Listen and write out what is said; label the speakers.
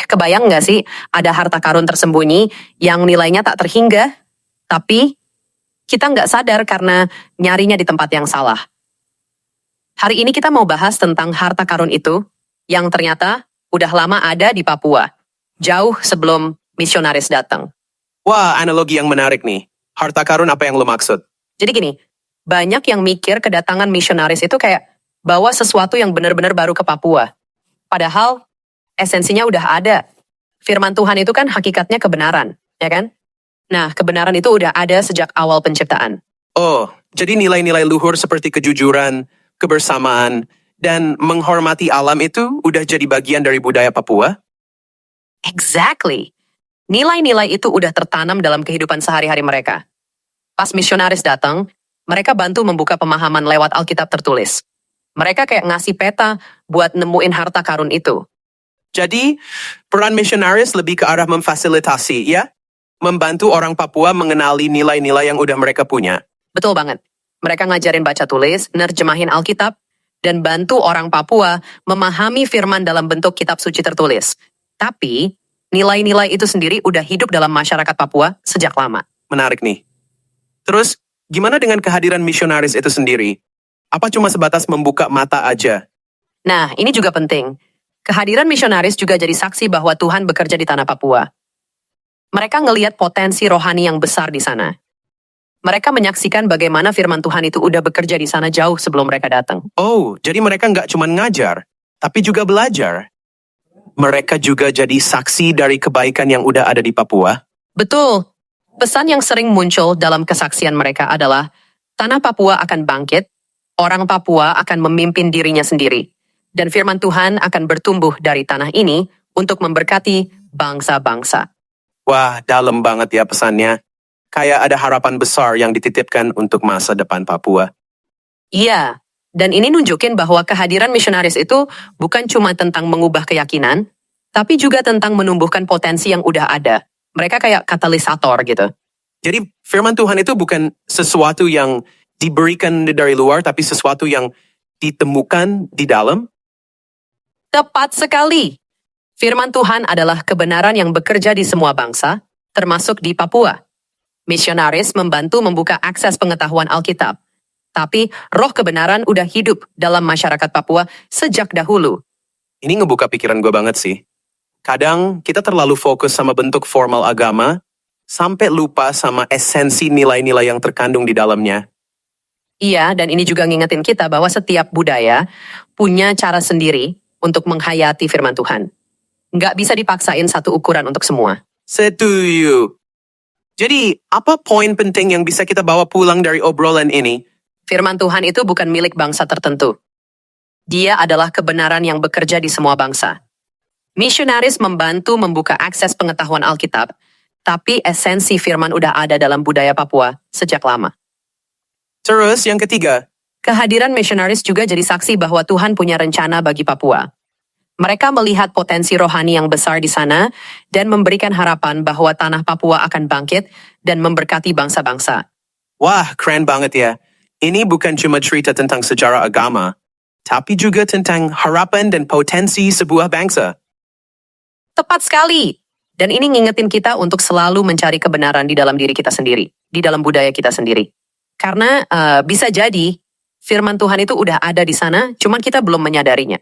Speaker 1: Kebayang nggak sih ada harta karun tersembunyi yang nilainya tak terhingga, tapi kita nggak sadar karena nyarinya di tempat yang salah. Hari ini kita mau bahas tentang harta karun itu yang ternyata udah lama ada di Papua, jauh sebelum misionaris datang.
Speaker 2: Wah, analogi yang menarik nih. Harta karun apa yang lo maksud?
Speaker 1: Jadi gini, banyak yang mikir kedatangan misionaris itu kayak bawa sesuatu yang benar-benar baru ke Papua. Padahal esensinya udah ada. Firman Tuhan itu kan hakikatnya kebenaran, ya kan? Nah, kebenaran itu udah ada sejak awal penciptaan.
Speaker 2: Oh, jadi nilai-nilai luhur seperti kejujuran, kebersamaan, dan menghormati alam itu udah jadi bagian dari budaya Papua?
Speaker 1: Exactly. Nilai-nilai itu udah tertanam dalam kehidupan sehari-hari mereka. Pas misionaris datang, mereka bantu membuka pemahaman lewat Alkitab tertulis. Mereka kayak ngasih peta buat nemuin harta karun itu.
Speaker 2: Jadi, peran misionaris lebih ke arah memfasilitasi, ya? Membantu orang Papua mengenali nilai-nilai yang udah mereka punya.
Speaker 1: Betul banget. Mereka ngajarin baca tulis, nerjemahin Alkitab, dan bantu orang Papua memahami firman dalam bentuk kitab suci tertulis. Tapi, nilai-nilai itu sendiri udah hidup dalam masyarakat Papua sejak lama.
Speaker 2: Menarik nih. Terus, gimana dengan kehadiran misionaris itu sendiri? Apa cuma sebatas membuka mata aja?
Speaker 1: Nah, ini juga penting. Kehadiran misionaris juga jadi saksi bahwa Tuhan bekerja di tanah Papua. Mereka ngelihat potensi rohani yang besar di sana. Mereka menyaksikan bagaimana firman Tuhan itu udah bekerja di sana jauh sebelum mereka datang.
Speaker 2: Oh, jadi mereka nggak cuma ngajar, tapi juga belajar. Mereka juga jadi saksi dari kebaikan yang udah ada di Papua.
Speaker 1: Betul. Pesan yang sering muncul dalam kesaksian mereka adalah, tanah Papua akan bangkit, orang Papua akan memimpin dirinya sendiri, dan firman Tuhan akan bertumbuh dari tanah ini untuk memberkati bangsa-bangsa.
Speaker 2: Wah, dalam banget ya pesannya. Kayak ada harapan besar yang dititipkan untuk masa depan Papua.
Speaker 1: Iya, dan ini nunjukin bahwa kehadiran misionaris itu bukan cuma tentang mengubah keyakinan, tapi juga tentang menumbuhkan potensi yang udah ada. Mereka kayak katalisator gitu.
Speaker 2: Jadi firman Tuhan itu bukan sesuatu yang diberikan dari luar, tapi sesuatu yang ditemukan di dalam.
Speaker 1: Tepat sekali. Firman Tuhan adalah kebenaran yang bekerja di semua bangsa, termasuk di Papua. Misionaris membantu membuka akses pengetahuan Alkitab. Tapi roh kebenaran udah hidup dalam masyarakat Papua sejak dahulu.
Speaker 2: Ini ngebuka pikiran gue banget sih. Kadang kita terlalu fokus sama bentuk formal agama, sampai lupa sama esensi nilai-nilai yang terkandung di dalamnya.
Speaker 1: Iya, dan ini juga ngingetin kita bahwa setiap budaya punya cara sendiri untuk menghayati firman Tuhan. Nggak bisa dipaksain satu ukuran untuk semua.
Speaker 2: Setuju. Jadi, apa poin penting yang bisa kita bawa pulang dari obrolan ini?
Speaker 1: Firman Tuhan itu bukan milik bangsa tertentu. Dia adalah kebenaran yang bekerja di semua bangsa. Misionaris membantu membuka akses pengetahuan Alkitab, tapi esensi firman udah ada dalam budaya Papua sejak lama.
Speaker 2: Terus, yang ketiga,
Speaker 1: Kehadiran misionaris juga jadi saksi bahwa Tuhan punya rencana bagi Papua. Mereka melihat potensi rohani yang besar di sana dan memberikan harapan bahwa tanah Papua akan bangkit dan memberkati bangsa-bangsa.
Speaker 2: wah keren banget ya. Ini bukan cuma cerita tentang sejarah agama, tapi juga tentang harapan dan potensi sebuah bangsa.
Speaker 1: Tepat sekali. Dan ini ngingetin kita untuk selalu mencari kebenaran di dalam diri kita sendiri, di dalam budaya kita sendiri. Karena bisa jadi firman Tuhan itu udah ada di sana, cuman kita belum menyadarinya.